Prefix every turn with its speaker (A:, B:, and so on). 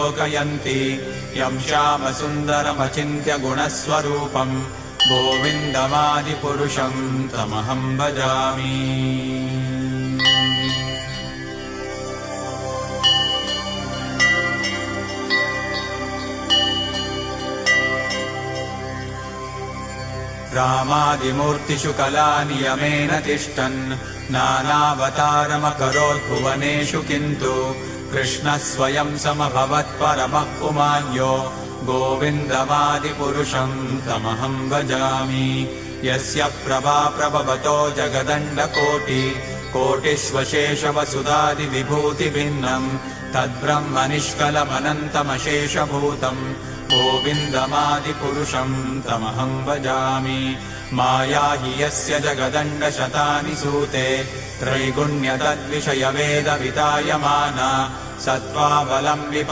A: लोकयन्ति यं श्यामसुन्दरमचिन्त्य गुणस्वरूपम् गोविन्दमादिपुरुषं तमहं भजामि। रामादिमूर्तिषु कलानियमेन तिष्ठन् नानावतारमकरोत् भुवनेषु किन्तु कृष्णः स्वयं समभवत् परमः पुमान्यो गोविन्दमादिपुरुषं तमहं भजामि। यस्य प्रभा प्रभवतो जगदण्डकोटिकोटिष्वशेषवसुधादिविभूतिभिन्नम् तद्ब्रह्म निष्कलमनन्तमशेषभूतम् गोविन्दमादिपुरुषं तमहं भजामि। माया हि यस्य जगदण्डशतानि सूते त्रैगुण्यतद्विषयवेदवितायमाना सत्त्वावलम्बि